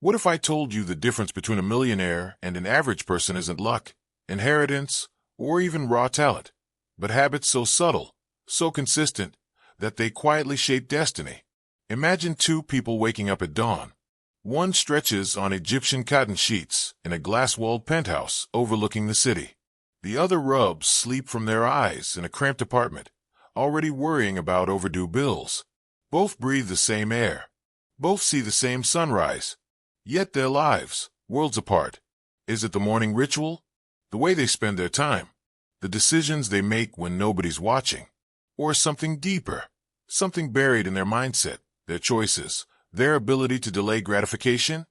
What if I told you the difference between a millionaire and an average person isn't luck, inheritance, or even raw talent, but habits so subtle, so consistent, that they quietly shape destiny? Imagine two people waking up at dawn. One stretches on Egyptian cotton sheets in a glass-walled penthouse overlooking the city. The other rubs sleep from their eyes in a cramped apartment, already worrying about overdue bills. Both breathe the same air. Both see the same sunrise. Yet their lives, worlds apart. Is it the morning ritual? The way they spend their time? The decisions they make when nobody's watching? Or something deeper? Something buried in their mindset, their choices, their ability to delay gratification?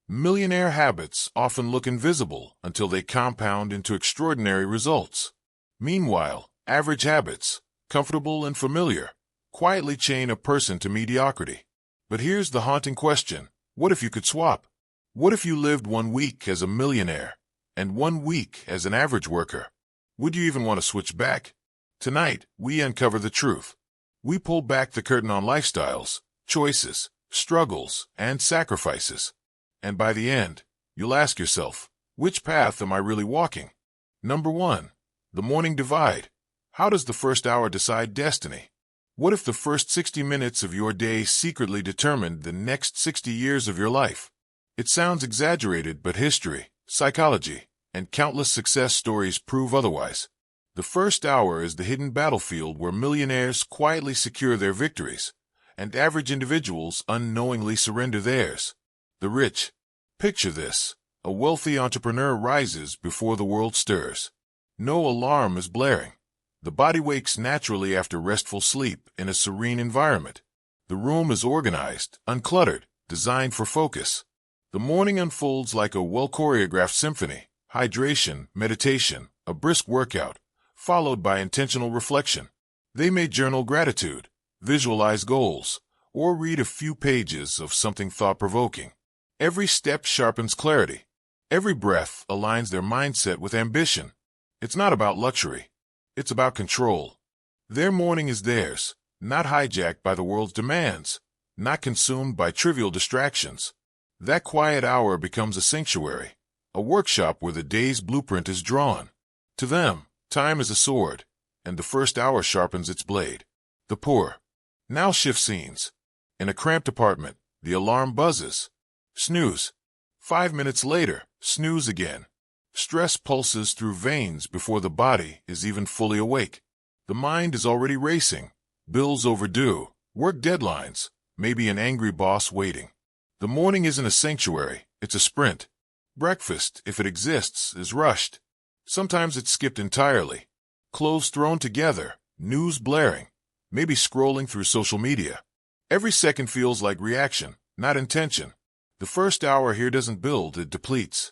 Millionaire habits often look invisible until they compound into extraordinary results. Meanwhile, average habits, comfortable and familiar, quietly chain a person to mediocrity. But here's the haunting question. What if you could swap? What if you lived 1 week as a millionaire and 1 week as an average worker? Would you even want to switch back? Tonight, we uncover the truth. We pull back the curtain on lifestyles, choices, struggles, and sacrifices. And by the end, you'll ask yourself, which path am I really walking? Number 1. The morning divide. How does the first hour decide destiny? What if the first 60 minutes of your day secretly determined the next 60 years of your life? It sounds exaggerated, but history, psychology, and countless success stories prove otherwise. The first hour is the hidden battlefield where millionaires quietly secure their victories, and average individuals unknowingly surrender theirs. The rich. Picture this. A wealthy entrepreneur rises before the world stirs. No alarm is blaring. The body wakes naturally after restful sleep in a serene environment. The room is organized, uncluttered, designed for focus. The morning unfolds like a well-choreographed symphony: hydration, meditation, a brisk workout, followed by intentional reflection. They may journal gratitude, visualize goals, or read a few pages of something thought-provoking. Every step sharpens clarity. Every breath aligns their mindset with ambition. It's not about luxury. It's about control. Their morning is theirs, not hijacked by the world's demands, not consumed by trivial distractions. That quiet hour becomes a sanctuary, a workshop where the day's blueprint is drawn. To them, time is a sword, and the first hour sharpens its blade. The poor. Now shift scenes. In a cramped apartment, the alarm buzzes. Snooze. 5 minutes later, snooze again. Stress pulses through veins before the body is even fully awake. The mind is already racing. Bills overdue, work deadlines, maybe an angry boss waiting. The morning isn't a sanctuary, it's a sprint. Breakfast, if it exists, is rushed. Sometimes it's skipped entirely. Clothes thrown together, news blaring, maybe scrolling through social media. Every second feels like reaction, not intention. The first hour here doesn't build, it depletes.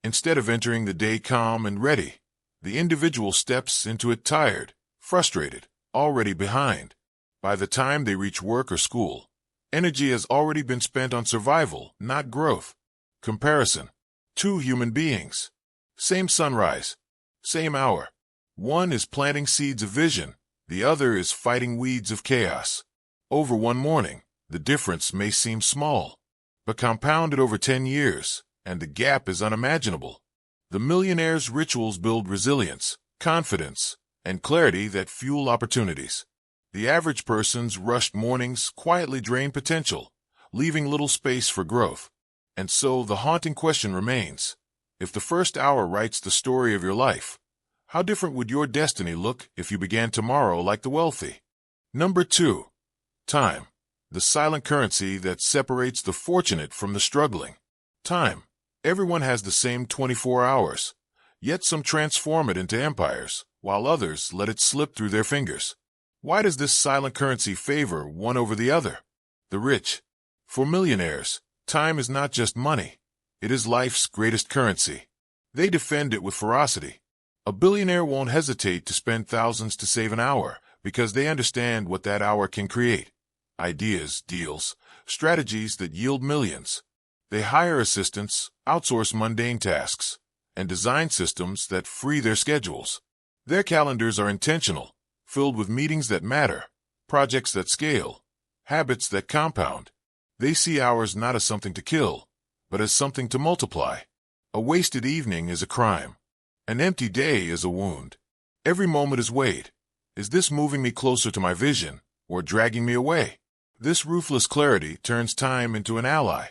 Instead of entering the day calm and ready, the individual steps into it tired, frustrated, already behind. By the time they reach work or school, energy has already been spent on survival, not growth. Comparison. Two human beings. Same sunrise. Same hour. One is planting seeds of vision. The other is fighting weeds of chaos. Over one morning, the difference may seem small, but compounded over 10 years, and the gap is unimaginable. The millionaire's rituals build resilience, confidence, and clarity that fuel opportunities. The average person's rushed mornings quietly drain potential, leaving little space for growth. And so the haunting question remains: if the first hour writes the story of your life, how different would your destiny look if you began tomorrow like the wealthy? Number 2. Time. The silent currency that separates the fortunate from the struggling. Time. Everyone has the same 24 hours, yet some transform it into empires, while others let it slip through their fingers. Why does this silent currency favor one over the other? The rich. For millionaires, time is not just money. It is life's greatest currency. They defend it with ferocity. A billionaire won't hesitate to spend thousands to save an hour, because they understand what that hour can create. Ideas, deals, strategies that yield millions. They hire assistants, outsource mundane tasks, and design systems that free their schedules. Their calendars are intentional, filled with meetings that matter, projects that scale, habits that compound. They see hours not as something to kill, but as something to multiply. A wasted evening is a crime. An empty day is a wound. Every moment is weighed. Is this moving me closer to my vision or dragging me away? This ruthless clarity turns time into an ally.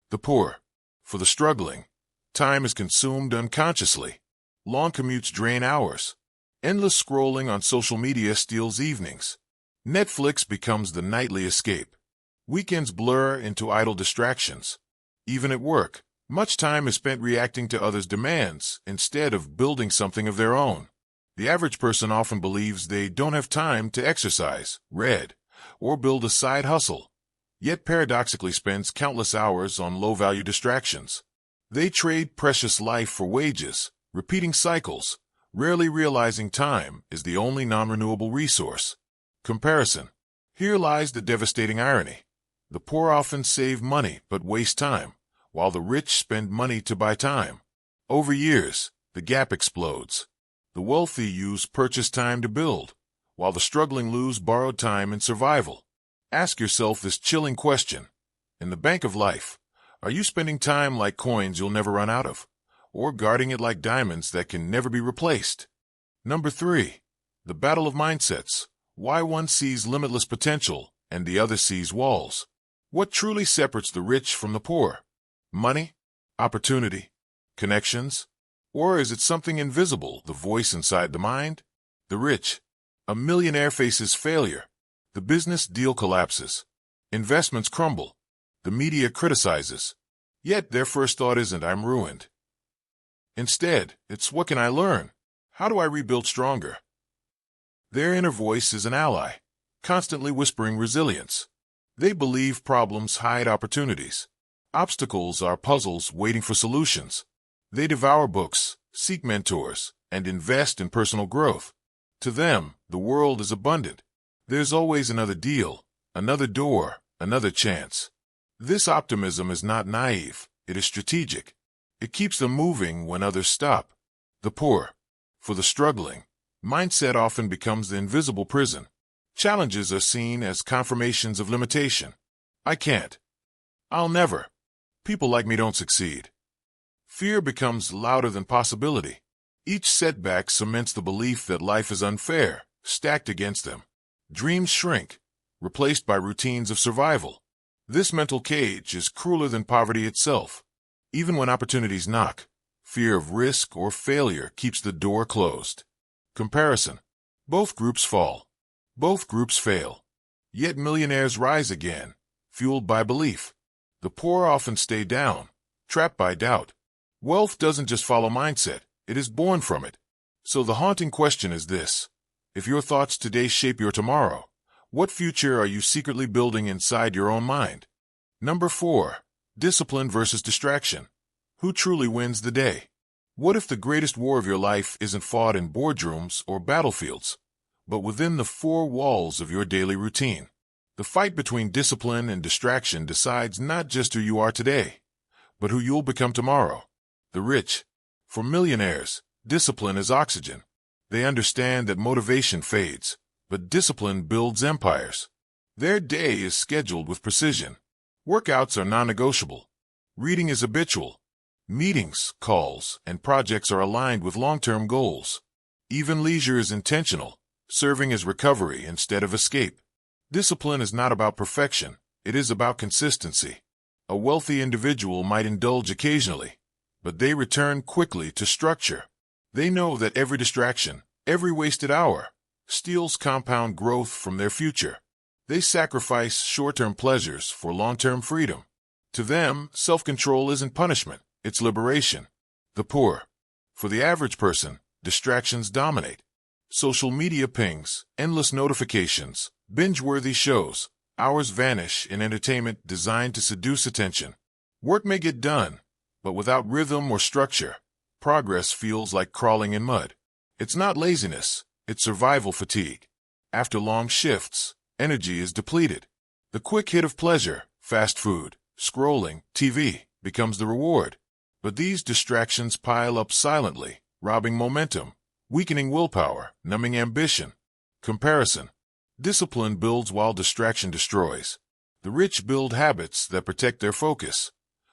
The poor. For the struggling, time is consumed unconsciously. Long commutes drain hours. Endless scrolling on social media steals evenings. Netflix becomes the nightly escape. Weekends blur into idle distractions. Even at work, much time is spent reacting to others' demands instead of building something of their own. The average person often believes they don't have time to exercise, read, or build a side hustle, yet paradoxically spends countless hours on low-value distractions. They trade precious life for wages, repeating cycles, rarely realizing time is the only non-renewable resource. Comparison. Here lies the devastating irony. The poor often save money but waste time, while the rich spend money to buy time. Over years, the gap explodes. The wealthy use purchased time to build, while the struggling lose borrowed time in survival. Ask yourself this chilling question. In the bank of life, are you spending time like coins you'll never run out of, or guarding it like diamonds that can never be replaced? Number 3. The battle of mindsets. Why one sees limitless potential and the other sees walls. What truly separates the rich from the poor? Money? Opportunity? Connections? Or is it something invisible, the voice inside the mind? The rich. A millionaire faces failure. The business deal collapses. Investments crumble. The media criticizes. Yet their first thought isn't, "I'm ruined." Instead, it's, "What can I learn? How do I rebuild stronger?" Their inner voice is an ally, constantly whispering resilience. They believe problems hide opportunities. Obstacles are puzzles waiting for solutions. They devour books, seek mentors, and invest in personal growth. To them, the world is abundant. There's always another deal, another door, another chance. This optimism is not naive, it is strategic. It keeps them moving when others stop. The poor. For the struggling, mindset often becomes the invisible prison. Challenges are seen as confirmations of limitation. I can't. I'll never. People like me don't succeed. Fear becomes louder than possibility. Each setback cements the belief that life is unfair, stacked against them. Dreams shrink, replaced by routines of survival. This mental cage is crueler than poverty itself. Even when opportunities knock, fear of risk or failure keeps the door closed. Comparison. Both groups fall. Both groups fail. Yet millionaires rise again, fueled by belief. The poor often stay down, trapped by doubt. Wealth doesn't just follow mindset, it is born from it. So the haunting question is this. If your thoughts today shape your tomorrow, what future are you secretly building inside your own mind? Number 4. Discipline versus distraction. Who truly wins the day? What if the greatest war of your life isn't fought in boardrooms or battlefields, but within the 4 walls of your daily routine? The fight between discipline and distraction decides not just who you are today, but who you'll become tomorrow. The rich. For millionaires, discipline is oxygen. They understand that motivation fades, but discipline builds empires. Their day is scheduled with precision. Workouts are non-negotiable. Reading is habitual. Meetings, calls, and projects are aligned with long-term goals. Even leisure is intentional, serving as recovery instead of escape. Discipline is not about perfection, it is about consistency. A wealthy individual might indulge occasionally, but they return quickly to structure. They know that every distraction, every wasted hour, steals compound growth from their future. They sacrifice short-term pleasures for long-term freedom. To them, self-control isn't punishment, it's liberation. The poor. For the average person, distractions dominate. Social media pings, endless notifications, binge-worthy shows, hours vanish in entertainment designed to seduce attention. Work may get done, but without rhythm or structure, progress feels like crawling in mud. It's not laziness, it's survival fatigue. After long shifts, energy is depleted. The quick hit of pleasure, fast food, scrolling, TV, becomes the reward. But these distractions pile up silently, robbing momentum, weakening willpower, numbing ambition. Comparison. Discipline builds while distraction destroys. The rich build habits that protect their focus,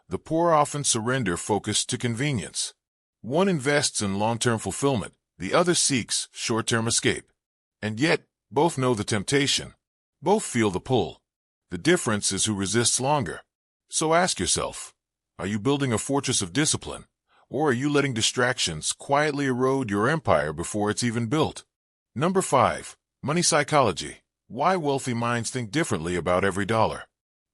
The poor often surrender focus to convenience. One invests in long-term fulfillment, the other seeks short-term escape. And yet, both know the temptation. Both feel the pull. The difference is who resists longer. So ask yourself, are you building a fortress of discipline, or are you letting distractions quietly erode your empire before it's even built? Number 5. Money psychology. Why wealthy minds think differently about every dollar.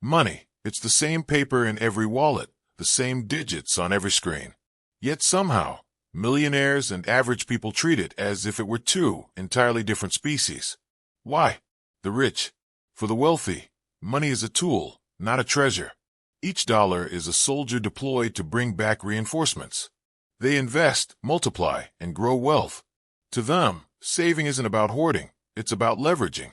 Money, it's the same paper in every wallet, the same digits on every screen. Yet somehow, millionaires and average people treat it as if it were two entirely different species. Why? The rich. For the wealthy, money is a tool, not a treasure. Each dollar is a soldier deployed to bring back reinforcements. They invest, multiply, and grow wealth. To them, saving isn't about hoarding, it's about leveraging.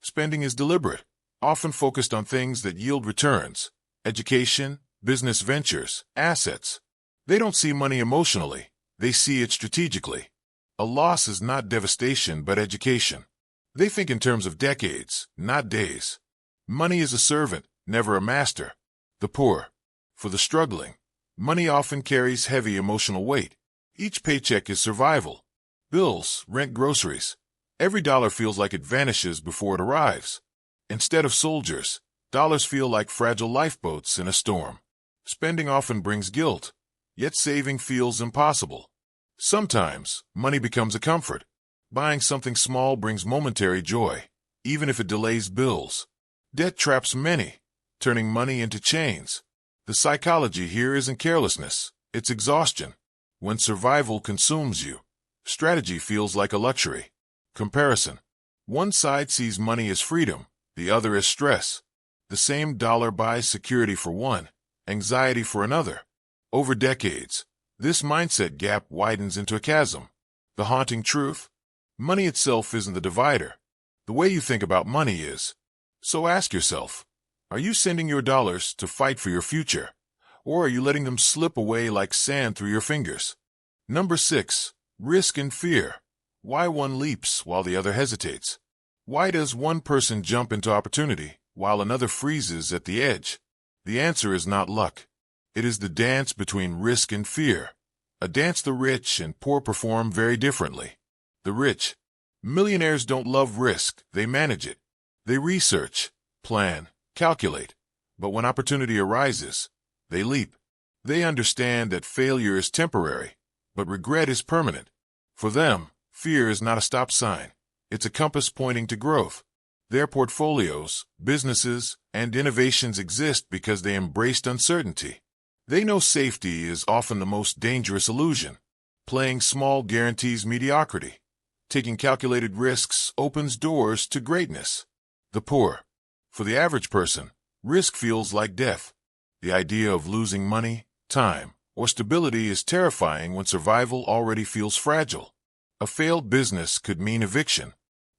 Spending is deliberate, often focused on things that yield returns: education, business ventures, assets. They don't see money emotionally, they see it strategically. A loss is not devastation but education. They think in terms of decades, not days. Money is a servant, never a master. The poor. For the struggling, money often carries heavy emotional weight. Each paycheck is survival. Bills, rent, groceries. Every dollar feels like it vanishes before it arrives. Instead of soldiers, dollars feel like fragile lifeboats in a storm. Spending often brings guilt, yet saving feels impossible. Sometimes, money becomes a comfort. Buying something small brings momentary joy, even if it delays bills. Debt traps many, turning money into chains. The psychology here isn't carelessness, it's exhaustion. When survival consumes you, strategy feels like a luxury. Comparison. One side sees money as freedom, the other as stress. The same dollar buys security for one, anxiety for another. Over decades, this mindset gap widens into a chasm. The haunting truth? Money itself isn't the divider. The way you think about money is. So ask yourself, are you sending your dollars to fight for your future, or are you letting them slip away like sand through your fingers? Number 6. Risk and fear. Why one leaps while the other hesitates? Why does one person jump into opportunity while another freezes at the edge? The answer is not luck. It is the dance between risk and fear. A dance the rich and poor perform very differently. The rich. Millionaires don't love risk, they manage it. They research, plan, calculate. But when opportunity arises, they leap. They understand that failure is temporary, but regret is permanent. For them, fear is not a stop sign. It's a compass pointing to growth. Their portfolios, businesses, and innovations exist because they embraced uncertainty. They know safety is often the most dangerous illusion. Playing small guarantees mediocrity. Taking calculated risks opens doors to greatness. The poor. For the average person, risk feels like death. The idea of losing money, time, or stability is terrifying when survival already feels fragile. A failed business could mean eviction.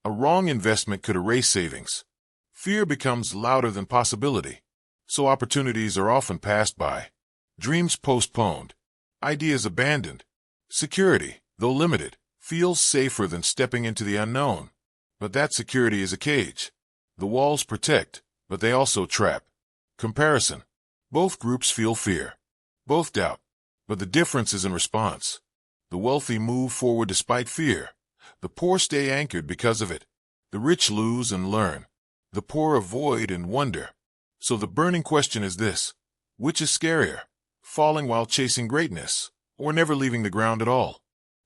A wrong investment could erase savings. Fear becomes louder than possibility, so opportunities are often passed by. Dreams postponed. Ideas abandoned. Security, though limited, feels safer than stepping into the unknown. But that security is a cage. The walls protect, but they also trap. Comparison. Both groups feel fear. Both doubt. But the difference is in response. The wealthy move forward despite fear. The poor stay anchored because of it. The rich lose and learn. The poor avoid and wonder. So the burning question is this: which is scarier? Falling while chasing greatness, or never leaving the ground at all?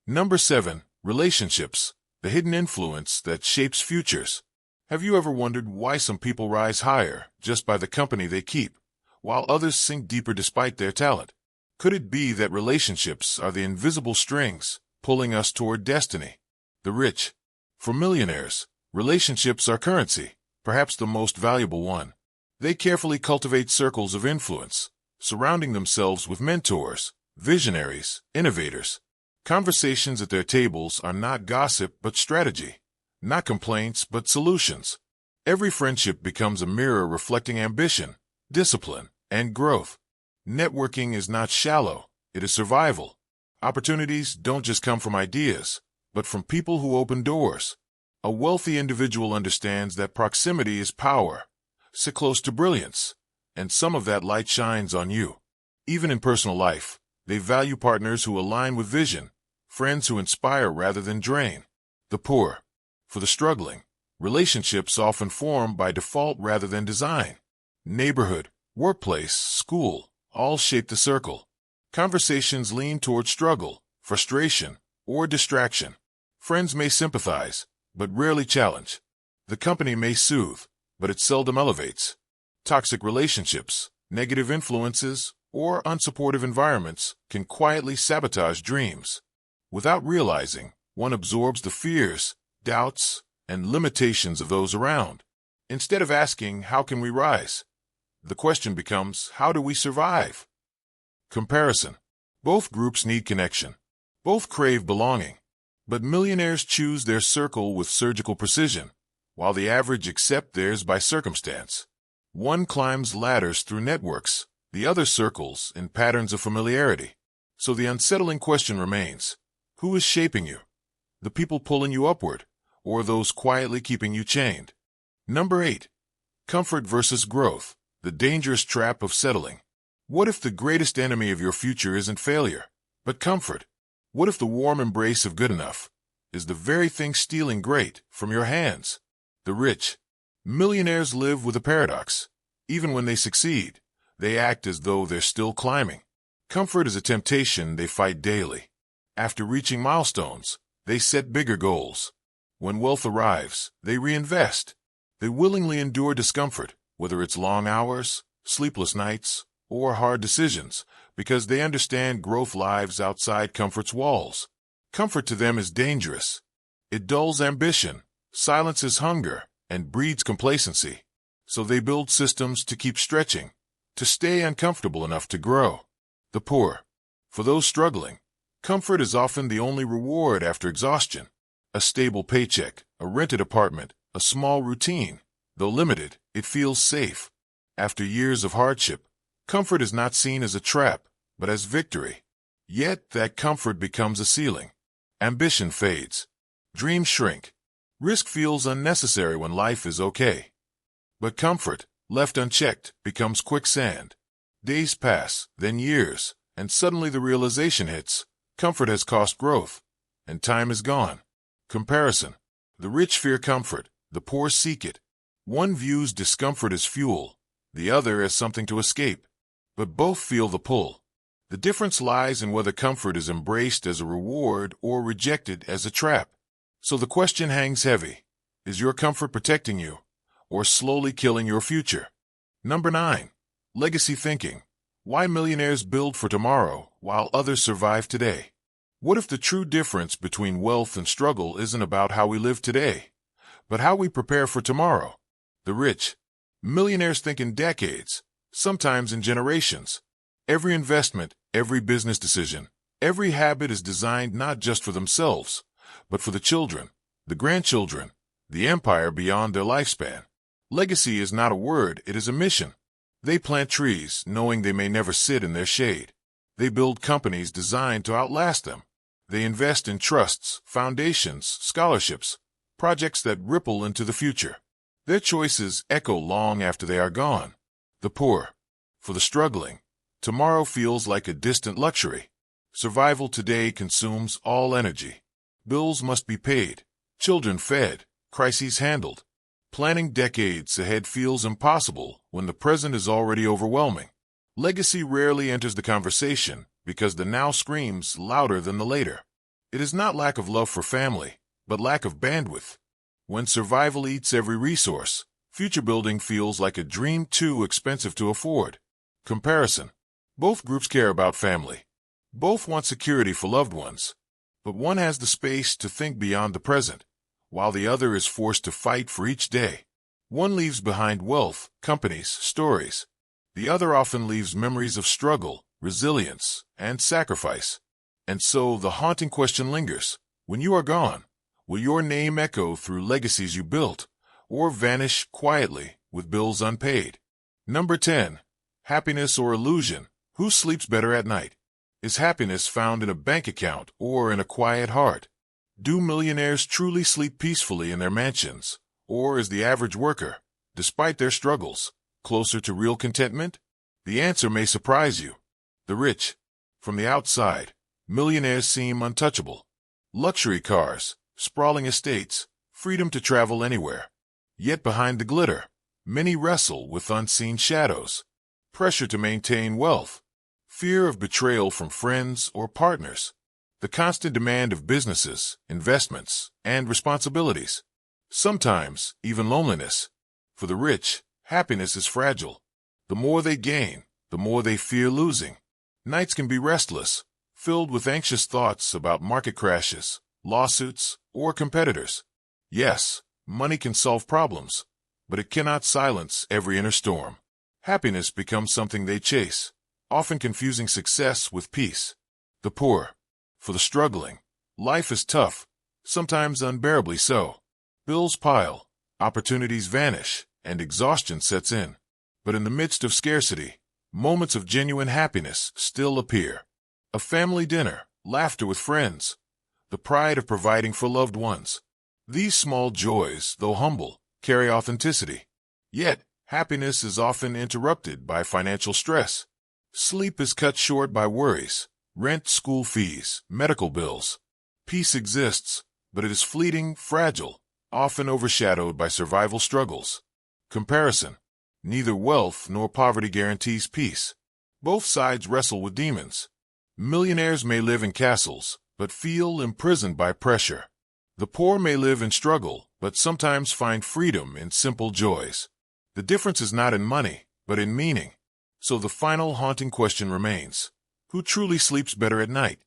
Number 7. Relationships. The hidden influence that shapes futures. Have you ever wondered why some people rise higher just by the company they keep, while others sink deeper despite their talent? Could it be that relationships are the invisible strings pulling us toward destiny? The rich. For millionaires, relationships are currency, perhaps the most valuable one. They carefully cultivate circles of influence, surrounding themselves with mentors, visionaries, innovators. Conversations at their tables are not gossip but strategy, not complaints but solutions. Every friendship becomes a mirror reflecting ambition, discipline, and growth. Networking is not shallow, it is survival. Opportunities don't just come from ideas, but from people who open doors. A wealthy individual understands that proximity is power. Sit close to brilliance, and some of that light shines on you. Even in personal life, they value partners who align with vision, friends who inspire rather than drain. The poor. For the struggling, relationships often form by default rather than design. Neighborhood, workplace, school, all shape the circle. Conversations lean toward struggle, frustration, or distraction. Friends may sympathize, but rarely challenge. The company may soothe, but it seldom elevates. Toxic relationships, negative influences, or unsupportive environments can quietly sabotage dreams. Without realizing, one absorbs the fears, doubts, and limitations of those around. Instead of asking, how can we rise? The question becomes, how do we survive? Comparison. Both groups need connection. Both crave belonging. But millionaires choose their circle with surgical precision, while the average accept theirs by circumstance. One climbs ladders through networks, the other circles in patterns of familiarity. So the unsettling question remains, who is shaping you? The people pulling you upward, or those quietly keeping you chained? Number 8. Comfort versus growth, the dangerous trap of settling. What if the greatest enemy of your future isn't failure, but comfort? What if the warm embrace of good enough is the very thing stealing great from your hands? The rich. Millionaires live with a paradox. Even when they succeed, they act as though they're still climbing. Comfort is a temptation they fight daily. After reaching milestones, they set bigger goals. When wealth arrives, they reinvest. They willingly endure discomfort, whether it's long hours, sleepless nights, or hard decisions, because they understand growth lives outside comfort's walls. Comfort to them is dangerous. It dulls ambition, silences hunger, and breeds complacency. So they build systems to keep stretching, to stay uncomfortable enough to grow. The poor. For those struggling, comfort is often the only reward after exhaustion. A stable paycheck, a rented apartment, a small routine. Though limited, it feels safe. After years of hardship, comfort is not seen as a trap, but as victory. Yet that comfort becomes a ceiling. Ambition fades. Dreams shrink. Risk feels unnecessary when life is okay. But comfort, left unchecked, becomes quicksand. Days pass, then years, and suddenly the realization hits. Comfort has cost growth, and time is gone. Comparison. The rich fear comfort, the poor seek it. One views discomfort as fuel, the other as something to escape. But both feel the pull. The difference lies in whether comfort is embraced as a reward or rejected as a trap. So the question hangs heavy. Is your comfort protecting you, or slowly killing your future? Number 9. Legacy thinking. Why millionaires build for tomorrow while others survive today. What if the true difference between wealth and struggle isn't about how we live today, but how we prepare for tomorrow? The rich. Millionaires think in decades, sometimes in generations. Every investment, every business decision, every habit is designed not just for themselves, but for the children, the grandchildren, the empire beyond their lifespan. Legacy is not a word, it is a mission. They plant trees, knowing they may never sit in their shade. They build companies designed to outlast them. They invest in trusts, foundations, scholarships, projects that ripple into the future. Their choices echo long after they are gone. The poor. For the struggling, tomorrow feels like a distant luxury. Survival today consumes all energy. Bills must be paid, children fed, crises handled. Planning decades ahead feels impossible when the present is already overwhelming. Legacy rarely enters the conversation because the now screams louder than the later. It is not lack of love for family, but lack of bandwidth. When survival eats every resource, future building feels like a dream too expensive to afford. Comparison. Both groups care about family. Both want security for loved ones. But one has the space to think beyond the present, while the other is forced to fight for each day. One leaves behind wealth, companies, stories. The other often leaves memories of struggle, resilience, and sacrifice. And so the haunting question lingers. When you are gone, will your name echo through legacies you built, or vanish quietly with bills unpaid? Number 10. Happiness or illusion. Who sleeps better at night? Is happiness found in a bank account or in a quiet heart? Do millionaires truly sleep peacefully in their mansions, or is the average worker, despite their struggles, closer to real contentment? The answer may surprise you. The rich. From the outside, millionaires seem untouchable. Luxury cars, sprawling estates, freedom to travel anywhere. Yet behind the glitter, many wrestle with unseen shadows. Pressure to maintain wealth. Fear of betrayal from friends or partners. The constant demand of businesses, investments, and responsibilities. Sometimes even loneliness. For the rich, happiness is fragile. The more they gain, the more they fear losing. Nights can be restless, filled with anxious thoughts about market crashes, lawsuits, or competitors. Yes, money can solve problems, but it cannot silence every inner storm. Happiness becomes something they chase, often confusing success with peace. The poor. For the struggling, life is tough, sometimes unbearably so. Bills pile, opportunities vanish, and exhaustion sets in. But in the midst of scarcity, moments of genuine happiness still appear. A family dinner, laughter with friends, the pride of providing for loved ones. These small joys, though humble, carry authenticity. Yet, happiness is often interrupted by financial stress. Sleep is cut short by worries, rent, school fees, medical bills. Peace exists, but it is fleeting, fragile, often overshadowed by survival struggles. Comparison. Neither wealth nor poverty guarantees peace. Both sides wrestle with demons. Millionaires may live in castles, but feel imprisoned by pressure. The poor may live in struggle, but sometimes find freedom in simple joys. The difference is not in money, but in meaning. So the final haunting question remains. Who truly sleeps better at night?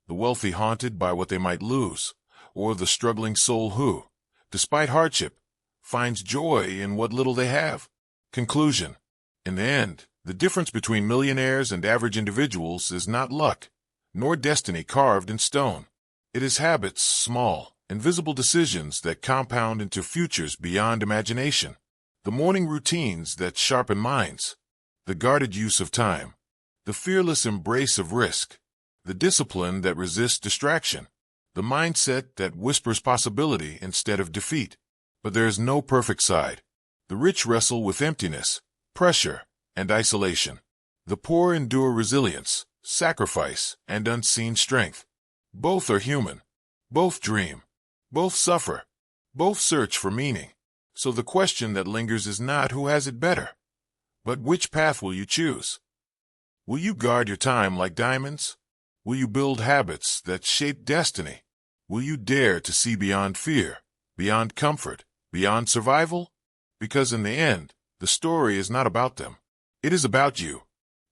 The wealthy haunted by what they might lose, or the struggling soul who, despite hardship, finds joy in what little they have? Conclusion. In the end, the difference between millionaires and average individuals is not luck, nor destiny carved in stone. It is habits, small, invisible decisions that compound into futures beyond imagination. The morning routines that sharpen minds. The guarded use of time. The fearless embrace of risk. The discipline that resists distraction. The mindset that whispers possibility instead of defeat. But there is no perfect side. The rich wrestle with emptiness, pressure, and isolation. The poor endure resilience, sacrifice, and unseen strength. Both are human. Both dream. Both suffer. Both search for meaning. So the question that lingers is not who has it better, but which path will you choose? Will you guard your time like diamonds? Will you build habits that shape destiny? Will you dare to see beyond fear, beyond comfort, beyond survival? Because in the end, the story is not about them. It is about you.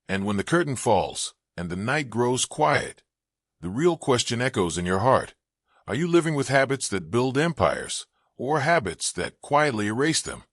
And when the curtain falls and the night grows quiet, the real question echoes in your heart. Are you living with habits that build empires, or habits that quietly erase them?